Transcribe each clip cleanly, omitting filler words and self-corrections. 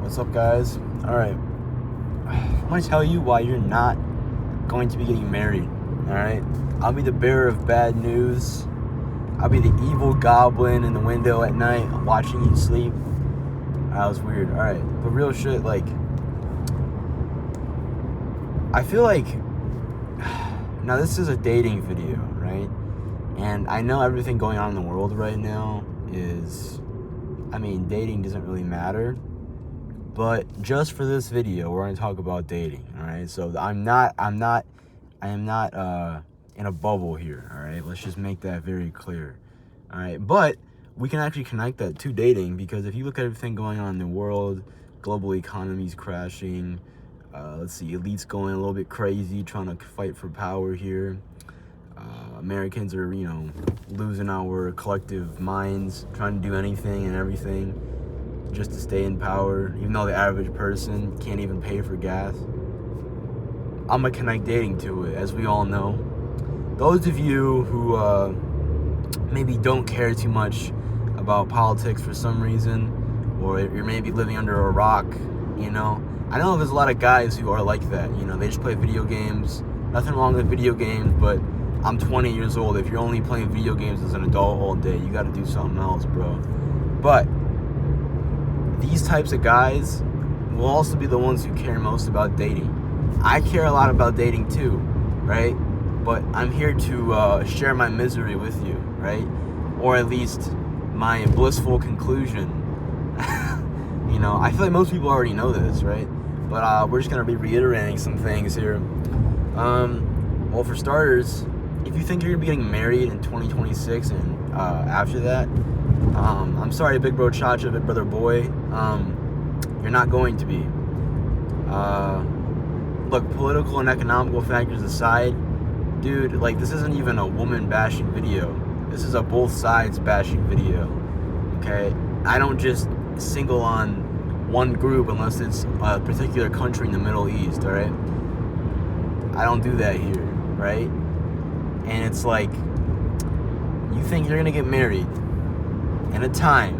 What's up, guys? Alright, I'm going to tell you why you're not going to be getting married. Alright, I'll be the bearer of bad news. I'll be the evil goblin in the window at night watching you sleep. That was weird. Alright, but real shit, like, I feel like, now this is a dating video, right? And I know everything going on in the world right now is, dating doesn't really matter. But just for this video, we're going to talk about dating, all right? So I am not in a bubble here, all right? Let's just make that very clear, all right? But we can actually connect that to dating, because if you look at everything going on in the world, global economy's crashing, elites going a little bit crazy, trying to fight for power here. Americans are, losing our collective minds, trying to do anything and everything just to stay in power, even though the average person can't even pay for gas. I'm gonna connect dating to it, as we all know. Those of you who maybe don't care too much about politics for some reason, or you're maybe living under a rock, I know there's a lot of guys who are like that. They just play video games. Nothing wrong with video games, but I'm 20 years old. If you're only playing video games as an adult all day, you gotta do something else, bro. But these types of guys will also be the ones who care most about dating. I care a lot about dating too, right? But I'm here to share my misery with you, right? Or at least my blissful conclusion. I feel like most people already know this, right? But we're just going to be reiterating some things here. Well, for starters, if you think you're going to be getting married in 2026 and after that, I'm sorry, Big Bro Chacha, Big Brother Boy, you're not going to be. Look, political and economical factors aside, dude, like, this isn't even a woman bashing video. This is a both sides bashing video, okay? I don't just single on one group unless it's a particular country in the Middle East, all right? I don't do that here, right? And it's like, you think you're gonna get married in a time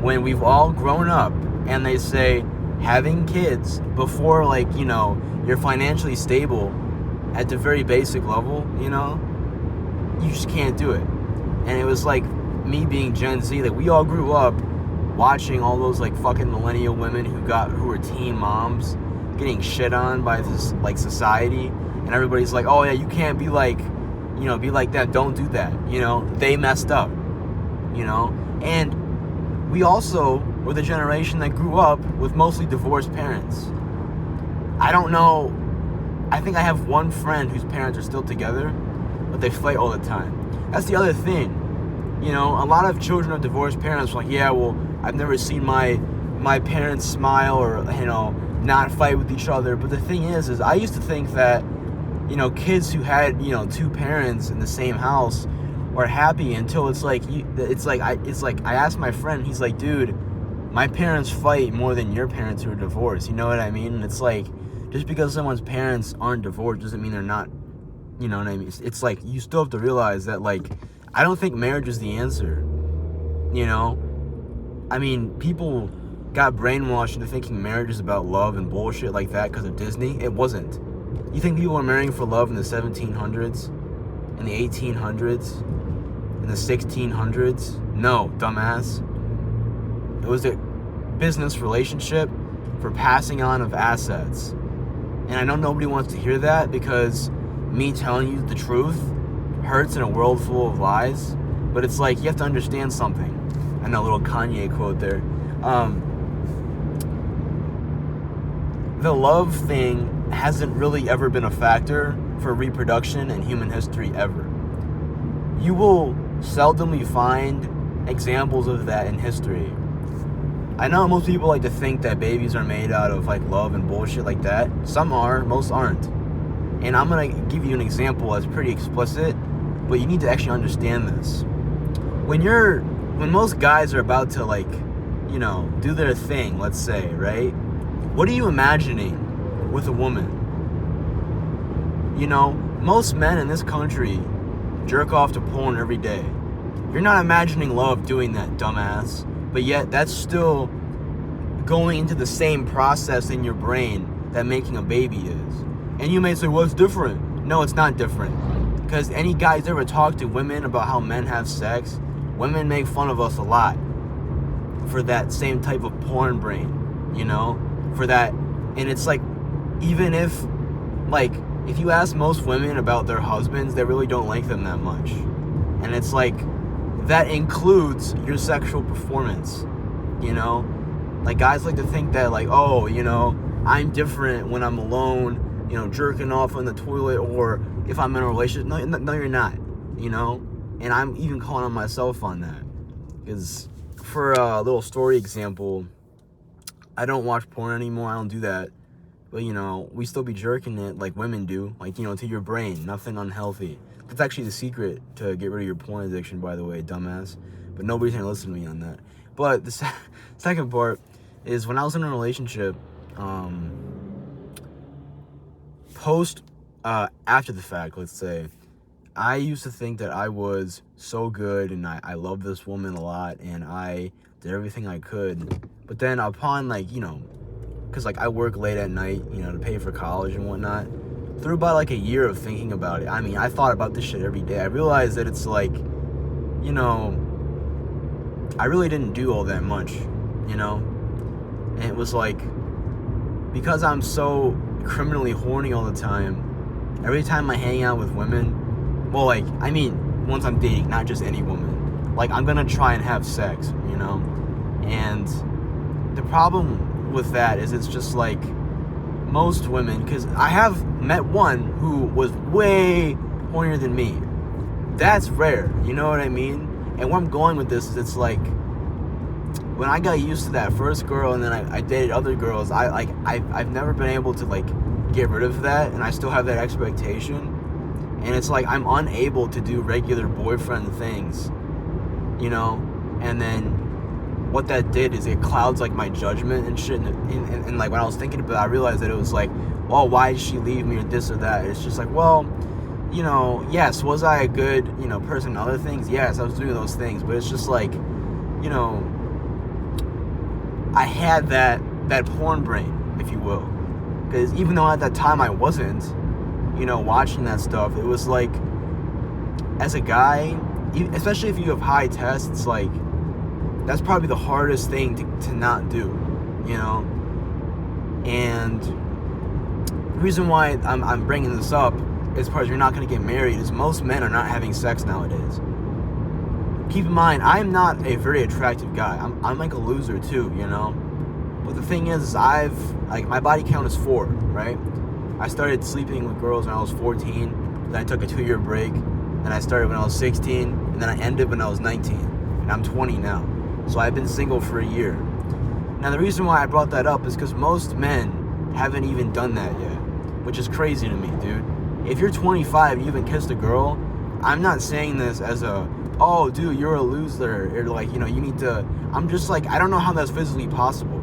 when we've all grown up, and they say having kids before, like, you're financially stable at the very basic level, you just can't do it. And it was like me being Gen Z, like, we all grew up watching all those, like, fucking millennial women who were teen moms getting shit on by this, like, society, and everybody's like, oh yeah, you can't be like, be like that, don't do that, they messed up, and we also were the generation that grew up with mostly divorced parents. I don't know, I think I have one friend whose parents are still together, but they fight all the time. That's the other thing, a lot of children of divorced parents are like, yeah, well, I've never seen my parents smile or, not fight with each other. But the thing is I used to think that, kids who had, two parents in the same house were happy until it's like I asked my friend, he's like, dude, my parents fight more than your parents who are divorced. You know what I mean? And it's like, just because someone's parents aren't divorced doesn't mean they're not, you know what I mean? It's like, you still have to realize that, like, I don't think marriage is the answer, people got brainwashed into thinking marriage is about love and bullshit like that because of Disney. It wasn't. You think people were marrying for love in the 1700s, in the 1800s, in the 1600s? No, dumbass. It was a business relationship for passing on of assets. And I know nobody wants to hear that, because me telling you the truth hurts in a world full of lies. But it's like, you have to understand something. I know, a little Kanye quote there. The love thing hasn't really ever been a factor for reproduction in human history ever. You will seldomly find examples of that in history. I know most people like to think that babies are made out of, like, love and bullshit like that. Some are, most aren't. And I'm gonna give you an example that's pretty explicit, but you need to actually understand this. When most guys are about to, like, do their thing, let's say, right? What are you imagining with a woman? Most men in this country jerk off to porn every day. You're not imagining love doing that, dumbass. But yet, that's still going into the same process in your brain that making a baby is. And you may say, well, it's different. No, it's not different. Because any guys ever talk to women about how men have sex, women make fun of us a lot for that same type of porn brain, you know? For that, and it's like, even if you ask most women about their husbands, they really don't like them that much. And it's like, that includes your sexual performance, you know? Like, guys like to think that, like, oh, you know, I'm different when I'm alone, you know, jerking off on the toilet, or if I'm in a relationship. No, you're not, you know? And I'm even calling on myself on that. Because, for a little story example, I don't watch porn anymore, I don't do that. But, you know, we still be jerking it like women do, like, you know, to your brain, nothing unhealthy. That's actually the secret to get rid of your porn addiction, by the way, dumbass. But nobody's gonna listen to me on that. But the second part is, when I was in a relationship, after the fact, let's say, I used to think that I was so good and I loved this woman a lot and I did everything I could. But then upon, like, you know, because, like, I work late at night, you know, to pay for college and whatnot, through about, like, a year of thinking about it, I mean, I thought about this shit every day. I realized that it's like, you know, I really didn't do all that much, you know? And it was like, because I'm so criminally horny all the time, every time I hang out with women, well, like, I mean, once I'm dating, not just any woman, like, I'm gonna try and have sex, you know? And the problem with that is, it's just like, most women, because I have met one who was way hornier than me. That's rare, you know what I mean? And where I'm going with this is, it's like, when I got used to that first girl and then I dated other girls, I've never been able to, like, get rid of that, and I still have that expectation. And it's like, I'm unable to do regular boyfriend things, you know? And then what that did is it clouds, like, my judgment and shit. And like, when I was thinking about it, I realized that it was like, well, why did she leave me, or this or that? It's just like, well, you know, yes, was I a good, you know, person in other things? Yes, I was doing those things. But it's just like, you know, I had that porn brain, if you will. Because even though at that time I wasn't, you know, watching that stuff, it was like, as a guy, especially if you have high tests, it's like, that's probably the hardest thing to not do, you know? And the reason why I'm bringing this up, as far as you're not going to get married, is most men are not having sex nowadays. Keep in mind, I'm not a very attractive guy. I'm like a loser too, you know? But the thing is, my body count is 4, right? I started sleeping with girls when I was 14, then I took a 2-year break, then I started when I was 16, and then I ended when I was 19, and I'm 20 now. So I've been single for a year. Now, the reason why I brought that up is because most men haven't even done that yet, which is crazy to me, dude. If you're 25 and you haven't kissed a girl, I'm not saying this as a, oh, dude, you're a loser, or like, you know, you need to, I'm just like, I don't know how that's physically possible.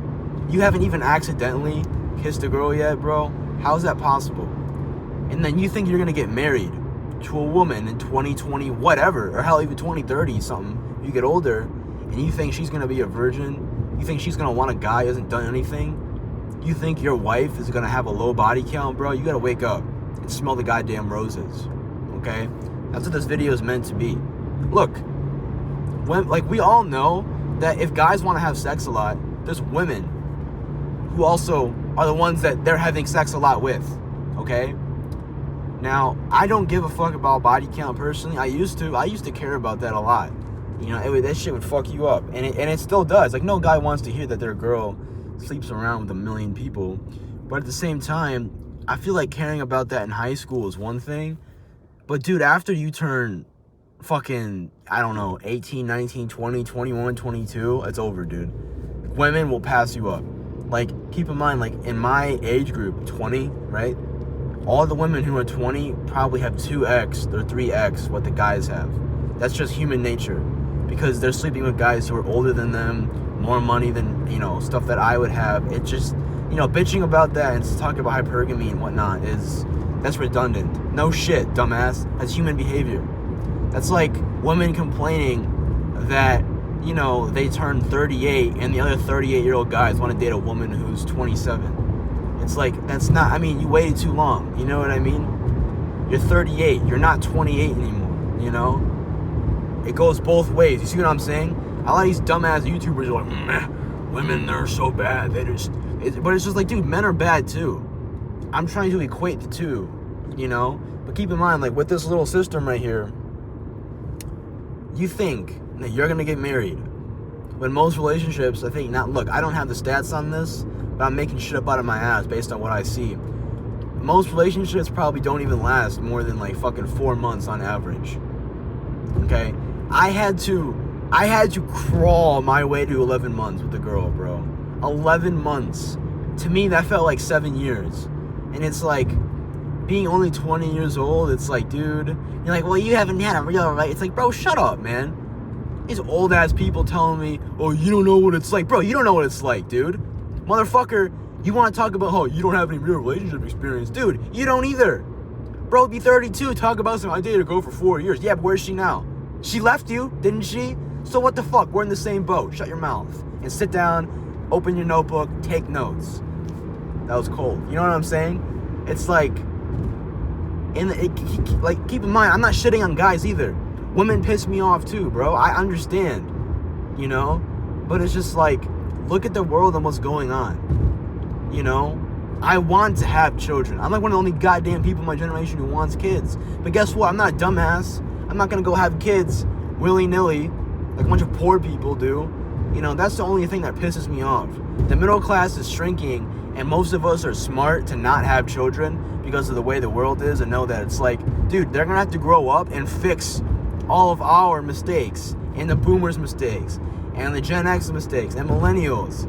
You haven't even accidentally kissed a girl yet, bro? How is that possible? And then you think you're gonna get married to a woman in 2020, whatever, or hell, even 2030 something, if you get older, and you think she's gonna be a virgin, you think she's gonna want a guy who hasn't done anything, you think your wife is gonna have a low body count, bro? You gotta wake up and smell the goddamn roses, okay? That's what this video is meant to be. Look, when, like, we all know that if guys want to have sex a lot, there's women who also are the ones that they're having sex a lot with, okay? Now, I don't give a fuck about body count personally. I used to care about that a lot. You know, that shit would fuck you up. And it still does. Like, no guy wants to hear that their girl sleeps around with a million people. But at the same time, I feel like caring about that in high school is one thing. But, dude, after you turn fucking, I don't know, 18, 19, 20, 21, 22, it's over, dude. Women will pass you up. Like, keep in mind, like, in my age group, 20, right? All the women who are 20 probably have 2x or 3x what the guys have. That's just human nature. Because they're sleeping with guys who are older than them, more money than, you know, stuff that I would have. It just, you know, bitching about that and talking about hypergamy and whatnot that's redundant. No shit, dumbass. That's human behavior. That's like women complaining that you know, they turn 38 and the other 38-year-old guys want to date a woman who's 27. It's like, that's not, I mean, you waited too long. You know what I mean? You're 38. You're not 28 anymore, you know? It goes both ways. You see what I'm saying? A lot of these dumbass YouTubers are like, meh, women, they're so bad. They just, but it's just like, dude, men are bad too. I'm trying to equate the two, you know? But keep in mind, like, with this little system right here, you think that you're gonna get married. When most relationships, I think, not, look, I don't have the stats on this, but I'm making shit up out of my ass based on what I see. Most relationships probably don't even last more than like fucking 4 months on average. Okay? I had to crawl my way to 11 months with the girl, bro. 11 months. To me, that felt like 7 years. And it's like, being only 20 years old, it's like, dude, you're like, well, you haven't had a real right. It's like, bro, shut up, man. These old ass people telling me, oh, you don't know what it's like. Bro, you don't know what it's like, dude. Motherfucker, you want to talk about, oh, you don't have any real relationship experience. Dude, you don't either. Bro, be 32, talk about something. I dated a girl for 4 years. Yeah, but where's she now? She left you, didn't she? So what the fuck? We're in the same boat. Shut your mouth and sit down, open your notebook, take notes. That was cold. You know what I'm saying? It's like, like, keep in mind, I'm not shitting on guys either. Women piss me off too, bro. I understand, you know? But it's just like, look at the world and what's going on, you know? I want to have children. I'm like one of the only goddamn people in my generation who wants kids. But guess what? I'm not a dumbass. I'm not gonna go have kids willy-nilly like a bunch of poor people do. You know, that's the only thing that pisses me off. The middle class is shrinking, and most of us are smart to not have children because of the way the world is, and know that it's like, dude, they're gonna have to grow up and fix all of our mistakes, and the boomers' mistakes, and the Gen X mistakes, and millennials.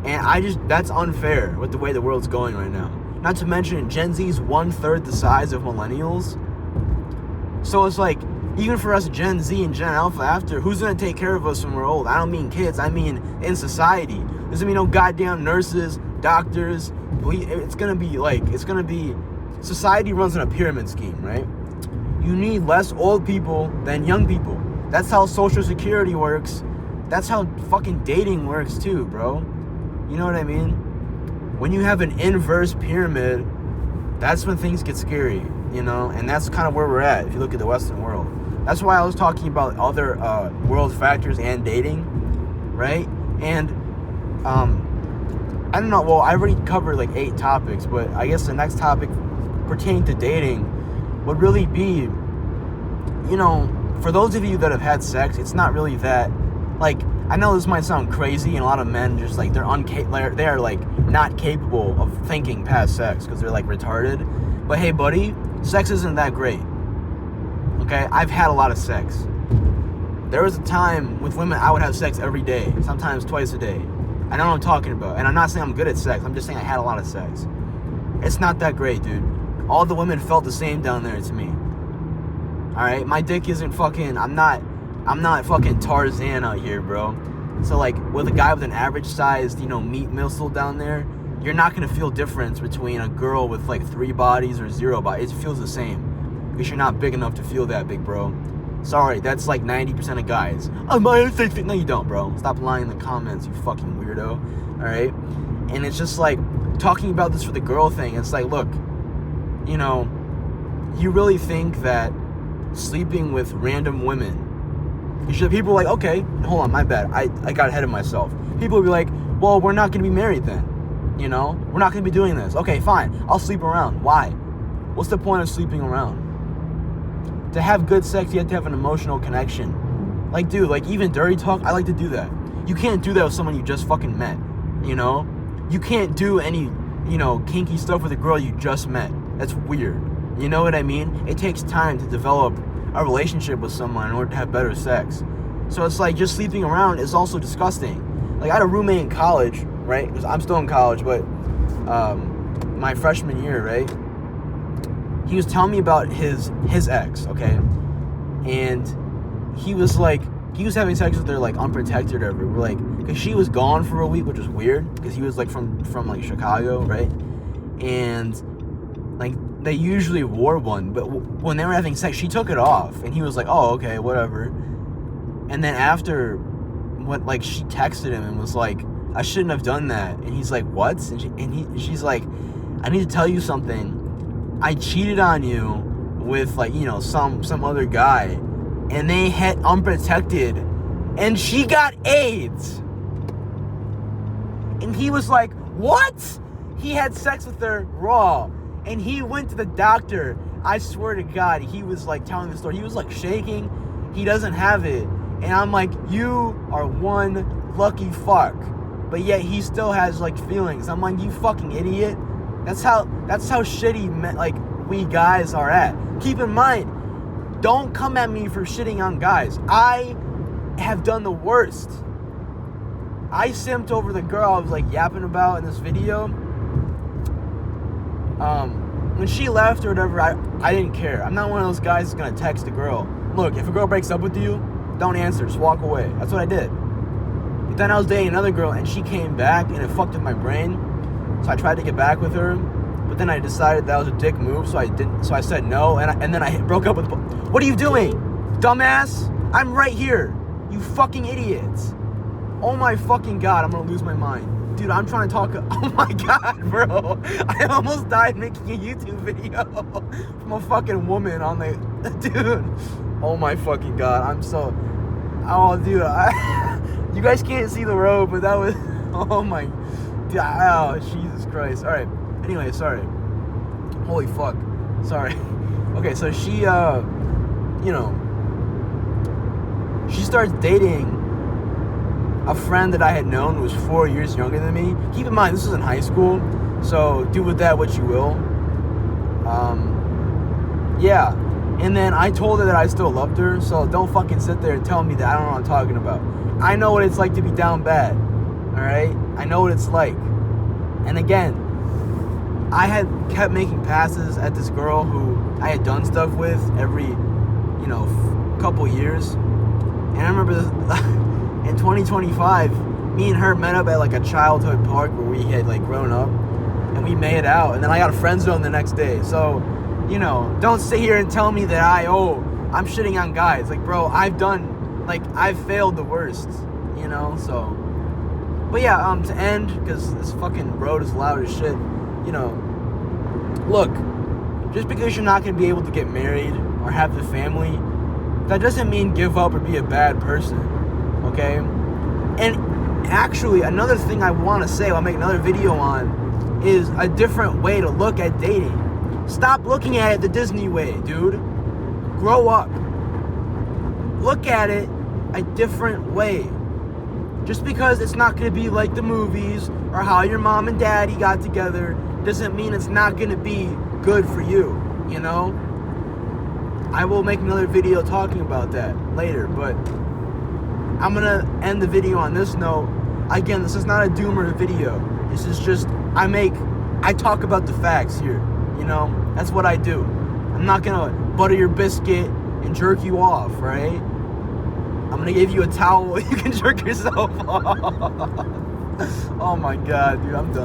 And that's unfair with the way the world's going right now. Not to mention, Gen Z's 1/3 the size of millennials. So it's like, even for us Gen Z and Gen Alpha after, who's gonna take care of us when we're old? I don't mean kids, I mean in society. There's gonna be no goddamn nurses, doctors. It's gonna be, society runs on a pyramid scheme, right? You need less old people than young people. That's how Social Security works. That's how fucking dating works too, bro. You know what I mean? When you have an inverse pyramid, that's when things get scary, you know? And that's kind of where we're at if you look at the Western world. That's why I was talking about other world factors and dating, right? And I don't know, well, I already covered like 8 topics, but I guess the next topic pertaining to dating would really be, you know, for those of you that have had sex, it's not really that, like, I know this might sound crazy, and a lot of men just like, they're like not capable of thinking past sex because they're like retarded. But hey, buddy, sex isn't that great. Okay, I've had a lot of sex. There was a time with women I would have sex every day, sometimes twice a day. I know what I'm talking about, and I'm not saying I'm good at sex. I'm just saying I had a lot of sex. It's not that great, dude. All the women felt the same down there to me. All right, my dick isn't fucking. I'm not fucking Tarzan out here, bro. So like, with a guy with an average sized, you know, meat missile down there, you're not gonna feel difference between a girl with like 3 bodies or 0 bodies. It feels the same because you're not big enough to feel that big, bro. Sorry, that's like 90% of guys. No, you don't, bro. Stop lying in the comments, you fucking weirdo. All right, and it's just like talking about this for the girl thing. It's like, look, you know, you really think that sleeping with random women, people are like, okay, hold on, my bad, I got ahead of myself. People will be like, well, we're not gonna be married then, you know, we're not gonna be doing this. Okay, fine, I'll sleep around. Why? What's the point of sleeping around? To have good sex, you have to have an emotional connection. Like, dude, like, even dirty talk, I like to do that. You can't do that with someone you just fucking met, you know? You can't do any, you know, kinky stuff with a girl you just met. That's weird. You know what I mean? It takes time to develop a relationship with someone in order to have better sex. So it's like, just sleeping around is also disgusting. Like, I had a roommate in college, right? 'Cause I'm still in college, but my freshman year, right? He was telling me about his ex, okay? And he was like, he was having sex with her like unprotected or whatever. We're like, because she was gone for a week, which was weird because he was like from like Chicago, right? And like, they usually wore one, but when they were having sex, she took it off, and he was like, oh, okay, whatever. And then after what, like, she texted him and was like, I shouldn't have done that. And he's like, what? And she's like, I need to tell you something. I cheated on you with, like, you know, some other guy, and they had unprotected, and she got AIDS. And he was like, what? He had sex with her raw, and he went to the doctor. I swear to God, he was like telling the story. He was like shaking. He doesn't have it. And I'm like, you are one lucky fuck. But yet he still has like feelings. I'm like, you fucking idiot. That's how shitty like we guys are at. Keep in mind, don't come at me for shitting on guys. I have done the worst. I simped over the girl I was like yapping about in this video. When she left or whatever, I didn't care. I'm not one of those guys that's gonna text a girl. Look, if a girl breaks up with you, don't answer, just walk away. That's what I did. But then I was dating another girl and she came back and it fucked with my brain. So I tried to get back with her, but then I decided that was a dick move, so I didn't. So I said no, and then I broke up with. What are you doing, dumbass? I'm right here. You fucking idiots. Oh my fucking God, I'm gonna lose my mind. Dude, I'm trying to talk. Oh my God, bro. I almost died making a YouTube video from a fucking woman on the. Dude. Oh my fucking God. I'm so. Oh, dude. You guys can't see the road, but that was. Oh my. Dude, oh, Jesus Christ. Alright. Anyway, sorry. Holy fuck. Sorry. Okay, so she, you know. She starts dating a friend that I had known who was 4 years younger than me. Keep in mind, this was in high school, so do with that what you will. Yeah. And then I told her that I still loved her, so don't fucking sit there and tell me that I don't know what I'm talking about. I know what it's like to be down bad, alright? I know what it's like. And again, I had kept making passes at this girl who I had done stuff with every, you know, couple years. And I remember this, in 2025, me and her met up at like a childhood park where we had like grown up, and we made out, and then I got a friend zone the next day. So, you know, don't sit here and tell me that I'm shitting on guys. Like, bro, I've failed the worst, you know, so. But yeah, to end, because this fucking road is loud as shit, you know, look, just because you're not going to be able to get married or have the family, that doesn't mean give up or be a bad person, okay? And actually, another thing I want to say, I'll make another video on, is a different way to look at dating. Stop looking at it the Disney way, dude. Grow up. Look at it a different way. Just because it's not going to be like the movies or how your mom and daddy got together doesn't mean it's not going to be good for you, you know? I will make another video talking about that later, but I'm going to end the video on this note. Again, this is not a doomer video. This is just, I talk about the facts here, you know? That's what I do. I'm not going to butter your biscuit and jerk you off, right? I'm gonna give you a towel you can jerk yourself off. Oh my God, dude, I'm done.